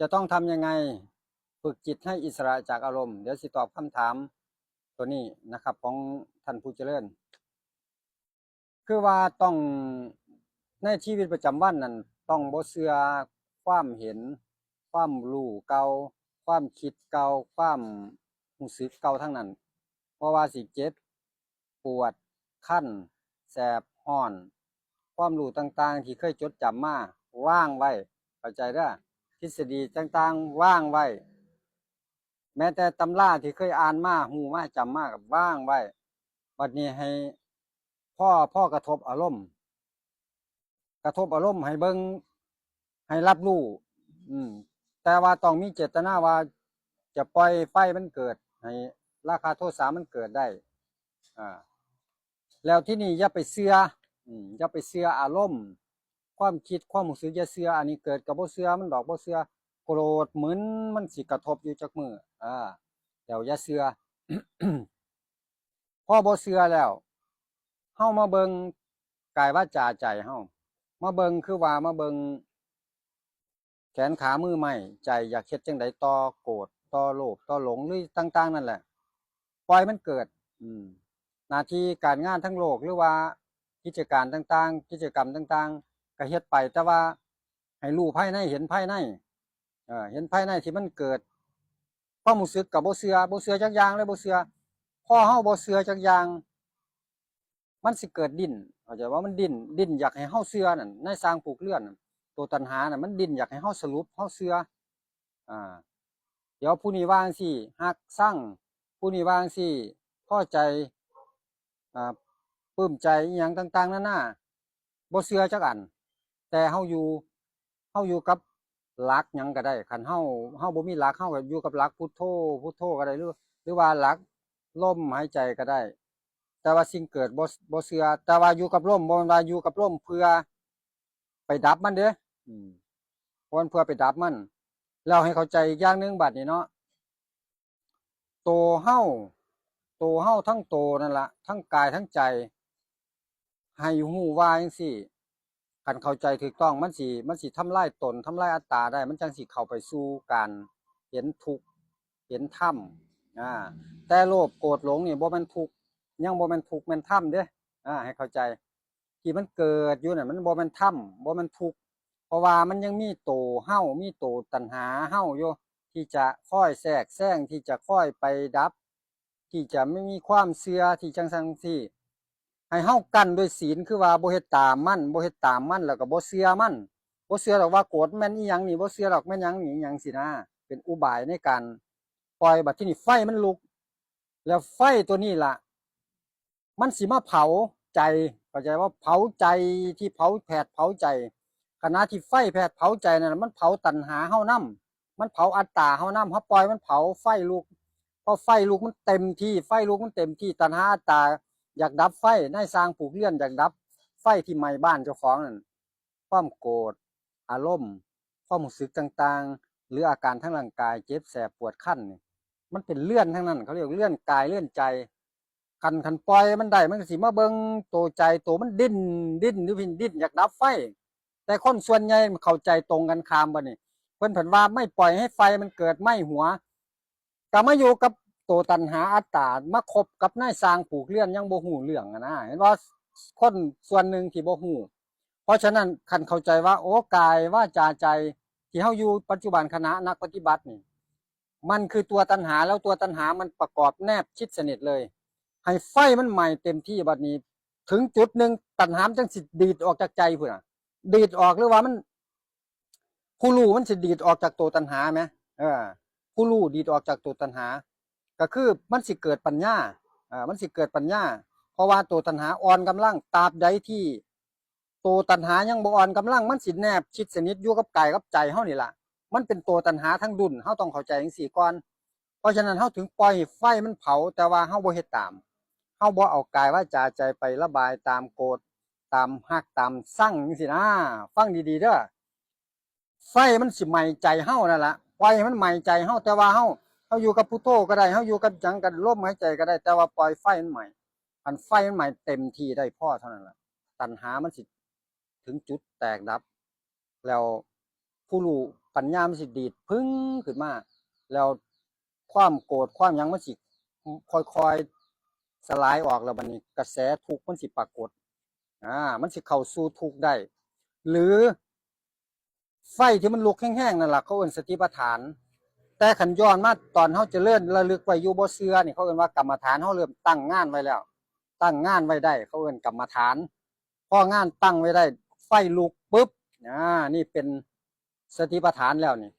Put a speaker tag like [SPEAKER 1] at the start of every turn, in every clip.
[SPEAKER 1] จะต้องทำยังไงฝึกจิตให้อิสระจากอารมณ์เดี๋ยวสิตอบคำถามตัวนี้นะครับของท่านผู้เจริญคือว่าต้องในชีวิตประจำวันนั้นต้องบ่เชื่อความเห็นความรู้เก่าความคิดเก่าความรู้สึกเก่าทั้งนั้นเพราะว่าสิเจ็บปวดคันแสบร้อนความรู้ต่างๆที่เคยจดจำมาว่างไว้เข้าใจเด้อทฤษฎีต่างๆว่างไว้แม้แต่ตำราที่เคยอ่านมาหูมาจำมากับว่างไว้บัดนี้ให้พ่อกระทบอารมณ์ให้เบิ่งให้รับรู้อืมแต่ว่าต้องมีเจตนาว่าจะปล่อยไฟมันเกิดให้ราคะโทสะมันเกิดได้อ่าแล้วที่นี่อย่าไปเชื่ออย่าไปเชื่ออารมณ์ความคิดความรู้สึกอย่าเชื่ออันนี้เกิดกับบ่เชื่อมันดอกบ่เชื่อโกรธเหมือนมันสิกระทบอยู่จักมือแล้วอย่าเชื่อ พอบ่เชื่อแล้วเฮามาเบิ่งกายวาจาใจเฮามาเบิ่งคือว่ามาเบิ่งแขนขามือไม้ใจอยากเฮ็ดจังไดต่อโกรธต่อโลภต่อหลงหรือต่างๆนั่นแหละปล่อยมันเกิดหน้าที่การงานทั้งโลกหรือว่ากิจการต่างๆกิจกรรมต่างๆก็เฮ็ดไปแต่ว่าให้รู้ภายในเห็นภายในเห็นภายในที่มันเกิดความรู้สึกกับบ่เชื่อจักอย่างเลยบ่เชื่อพอเฮาบ่เชื่อจักอย่างมันสิเกิดดิ้นเข้าใจว่ามันดิ้นอยากให้เฮาเชื่อนั่นในสร้างผูกเลื่อนตัวตัณหาน่ะมันดิ้นอยากให้เฮาสรุปเฮาเชื่ออ่าเดี๋ยวผู้นี้ว่าจังซี่ฮักซังผู้นี้ว่าจังซี่พอใจอ่าปลื้มใจอีหยังต่างๆนั่นน่ะบ่เชื่อจักอันแต่เฮาอยู่กับหลักหยังก็ได้คันเฮาบ่มีหลักเฮาก็อยู่กับหลักพุทโธก็ได้หรือว่าหลักลมหายใจก็ได้แต่ว่าสิ่งเกิดบ่เชื่อแต่ว่าอยู่กับลมบ่แม่นว่าอยู่กับลมเพื่อไปดับมันเด้ออืมบ่แม่นเพื่อไปดับมันแล้วให้เข้าใจอีกอย่างหนึ่งบัดนี้เนาะตัวเฮาตัวเฮาทั้งตัวนั่นล่ะทั้งกายทั้งใจให้ฮู้ว่าจังซี่คันเข้าใจถูกต้องมันสิทำลายตนทำลายอัตตาได้มันจังสิเข้าไปสู่การเห็นทุกข์เห็นธรรมอ่าแต่โลภโกรธหลงนี่บ่แม่นทุกข์ยังบ่แม่นทุกข์แม่นธรรมเด้อให้เข้าใจที่มันเกิดอยู่นั่นมันบ่แม่นธรรมบ่แม่นทุกข์เพราะว่ามันยังมีตัวเฮามีตัวตัณหาเฮาอยู่ที่จะค่อยแทรกแซงที่จะค่อยไปดับที่จะไม่มีความเชื่อที่จังซั่นที่ให้เฮากั้นด้วยศีลคือว่าบ่เฮ็ดตามมันบ่เฮ็ดตามมันแล้วก็บ่เชื่อมันบ่เชื่อหรอกว่าโกรธแม่นอีหยังนี่บ่เชื่อหรอกแม่นหยังนี่หยังสินะเป็นอุบายในการปล่อยบัดที่นี่ไฟมันลุกแล้วไฟตัวนี้ล่ะมันสิมาเผาใจเข้าใจว่าเผาใจที่เผาแผดเผาใจขณะที่ไฟแผดเผาใจนั่นมันเผาตัณหาเฮานำมันเผาอัตตาเฮานำเฮาปล่อยมันเผาไฟลุกพอไฟลุกมันเต็มที่ไฟลุกมันเต็มที่ตัณหาอัตตาอยากดับไฟนายสร้างปลูกเลื่อนอยากดับไฟที่ไหม้บ้านเจ้าของนั่นความโกรธอารมณ์ความรู้สึกต่างๆหรืออาการทั้งร่างกายเจ็บแสบปวดคั้นนี่มันเป็นเลื่อนทั้งนั้นเขาเรียกเลื่อนกายเลื่อนใจคันปล่อยมันได้มันก็สิมาเบิ่งตัวใจตัวมันดิ้นหรือดิ้นอยากดับไฟแต่คนส่วนใหญ่เข้าใจตรงกันข้ามบ่นี่เพิ่นเพิ่นว่าไม่ปล่อยให้ไฟมันเกิดไหม้หัวก็มาอยู่กับตัวตัณหาอัตตามาคบกับนายสร้างผูกเลื่อนยังบ่ฮู้เรื่องนะเห็นว่าคนส่วนหนึ่งที่บ่ฮู้เพราะฉะนั้นคันเข้าใจว่าโอ้กายวาจาใจที่เฮาอยู่ปัจจุบันคณะนักปฏิบัตินี่มันคือตัวตัณหาแล้วตัวตัณหามันประกอบแนบชิดสนิทเลยให้ไฟมันใหม่เต็มที่บัดนี้ถึงจุดหนึ่งตัณหาจังสิดีดออกจากใจพุ่นน่ะดีดออกหรือว่ามันผู้รู้มันสิดีดออกจากตัวตัณหาไหมเออผู้รู้ดีดออกจากตัวตัณหาก็คือมันสิเกิดปัญญามันสิเกิดปัญญาเพราะว่าตัวตัณหาอ่อนกำลังตราบใดที่ตัวตัณหายังบ่อ่อนกำลังมันสิแนบชิดสนิทอยู่กับกายกับใจเฮานี่ล่ะมันเป็นตัวตัณหาทั้งดุลเฮาต้องเข้าใจจังซี่ก่อนเพราะฉะนั้นเฮาถึงปล่อยไฟมันเผาแต่ว่าเฮาบ่เฮ็ดตามเฮาบ่เอากายวาจาใจไประบายตามโกรธตามฮักตามสั่งจังซี่นะฟังดีๆเด้อไฟมันสิไหม้ใจเฮานั่นล่ะปล่อยให้มันไหม้ใจเฮาแต่ว่าเฮาอยู่กับพุทโธก็ได้เฮาอยู่กับหยังกับลมหายใจก็ได้แต่ว่าปล่อยไฟมันไหม้อันไฟมันไหม้เต็มที่ได้พอเท่านั้นล่ะตัณหามันสิถึงจุดแตกดับแล้วผู้รู้ ปัญญามันสิดีดพึ่งขึ้นมาแล้วความโกรธความหยังมันสิค่อยๆสลายออกแล้วบัดนี้กระแสทุกข์มันสิปรากฏมันสิเข้าสู่ทุกข์ได้หรือไฟที่มันลุกแห้งๆนั่นล่ะเขาเอิ้นสติปัฏฐานแต่ขันย้อนมาตอนเฮาเจริญระลึกไว้อยู่บ่เชื่อนี่เขาเอิ้นว่ากรรมฐานเฮาเริ่มตั้งงานไว้แล้วตั้งงานไว้ได้เขาเอิ้นกรรมฐานพองานตั้งไว้ได้ไฟลุกปุ๊บนี่เป็นสติปัฏฐานแล้วนี่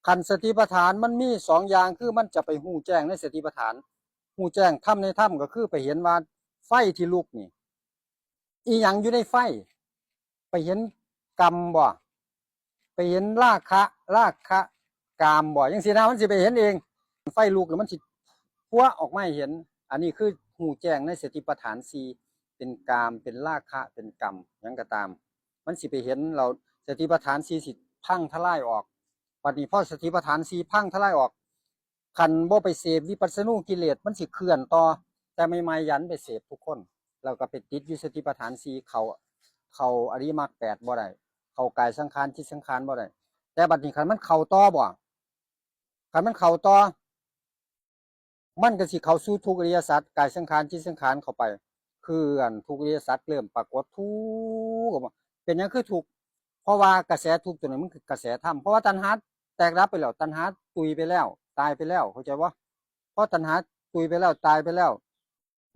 [SPEAKER 1] คันสติปัฏฐานมันมีสองอย่างคือมันจะไปฮู้แจ้งในสติปัฏฐานฮู้แจ้งถ้ำในถ้ำก็คือไปเห็นว่าไฟที่ลุกนี่อีหยังอยู่ในไฟไปเห็นกรรมบ่ไปเห็นราคะกามบ่ยังสินะมันสิไปเห็นเองไฟลุกแล้วมันสิพัวออกมาให้เห็นอันนี้คือฮู้แจ้งในสติปัฏฐานสี่เป็นกามเป็นราคะเป็นกรรมหยังก็ตามมันสิไปเห็นเราสติปัฏฐานสี่สิพังทลายออกบัดนี้พอสติปัฏฐานสี่พังทลายออกคันบ่ไปเสพวิปัสสนูกิเลสมันสิเคลื่อนต่อแต่ไม่มายันไปเสพทุกคนเราก็ไปติดอยู่สติปัฏฐานสี่เขาอริยมรรคแปดบ่ได้เขากายสังขารจิตสังขารบ่ได้แต่บัดนี้คันมันเข้าต่อบ่คันมันเข้าต่อมันก็สิเข้าสู่ทุกอริยสัจกายสังขารจิตสังขารเข้าไปคือทุกอริยสัจเริ่มปรากฏทุกข์เป็นหยังคือทุกข์เพราะว่ากระแสทุกข์ตัวนี้มันคือกระแสธรรมเพราะว่าตัณหาแตกดับไปแล้วตัณหาตุยไปแล้วตายไปแล้วเข้าใจบ่เพราะตัณหาตุยไปแล้วตายไปแล้ว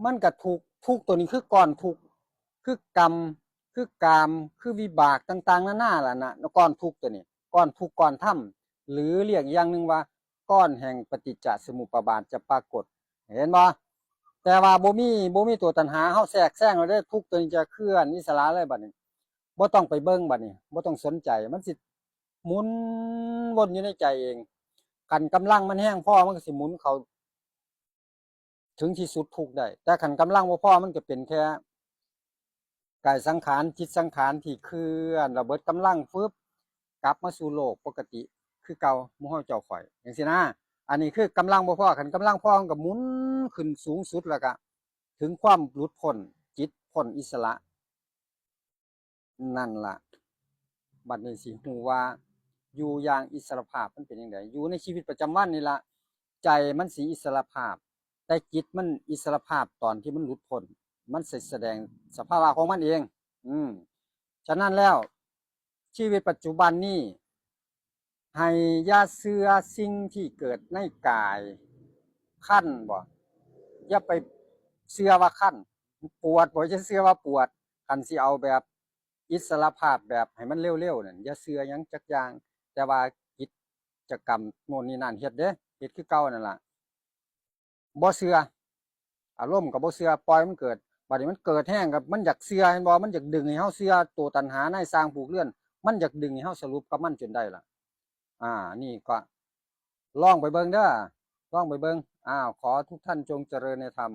[SPEAKER 1] มันก็ทุกข์ตัวนี้คือก้อนทุกข์คือกรรมคือกามคือวิบากต่างๆนานาล่ะนะก้อนทุกข์ตัวนี้ก้อนทุกข์ก้อนธรรมหรือเรียกอย่างนึงว่าก้อนแห่งปฏิจจสมุปบาทจะปรากฏเห็นบ่แต่ว่าบ่มีตัวตัณหาเฮาแทรกแซงเราได้ทุกตัวนี้จะเคลื่อนอิสระเลยบัดนี้บ่ต้องไปเบิ่งบัดนี้บ่ต้องสนใจมันสิหมุนวนอยู่ในใจเองคันกำลังมันแห้งพอมันก็สิหมุนเข้าถึงที่สุดทุกได้แต่คันกำลังบ่พอมันก็เป็นแค่กายสังขารจิตสังขารที่เคลื่อนระเบิดกำลังฟึบกลับมาสู่โลกปกติคือเก่าหมู่เฮาเจ้าข่อยจังซี่นะอันนี้คือกำลังบ่พอคันกำลังพอมันก็หมุนขึ้นสูงสุดแล้วก็ถึงความหลุดพ้นจิตพ้นอิสระนั่นล่ะบัดนี้สิฮู้ว่าอยู่อย่างอิสรภาพมันเป็นจังไดอยู่ในชีวิตประจำวันนี่ล่ะใจมันสิอิสรภาพแต่จิตมันอิสรภาพตอนที่มันหลุดพ้นมันแสดงสภาวะของมันเองฉะนั้นแล้วชีวิตปัจจุบันนี้ให้อย่าเชื่อสิ่งที่เกิดในกายคันบ่อย่าไปเชื่อว่าคันปวดบ่จะเชื่อว่าปวดคันสิเอาแบบอิสรภาพแบบให้มันเร็วๆนั่นอย่าเชื่อหยังจักอย่างแต่ว่ากิจกรรมโน่นนี่นั่นเฮ็ดเด้เฮ็ดคือเก่านั่นล่ะบ่เชื่ออารมณ์ก็บ่เชื่อปล่อยมันเกิดบัดนี้มันเกิดแห้งกับมันอยากเชื่อเห็นบ่มันอยากดึงให้เฮาเชื่อตัวตัณหาในสร้างผูกเลื่อนมันอยากดึงให้เฮาสรุปกับมันจนได้ล่ะนี่ก็ลองไปเบิ่งเด้อลองไปเบิ่งขอทุกท่านจงเจริญในธรรม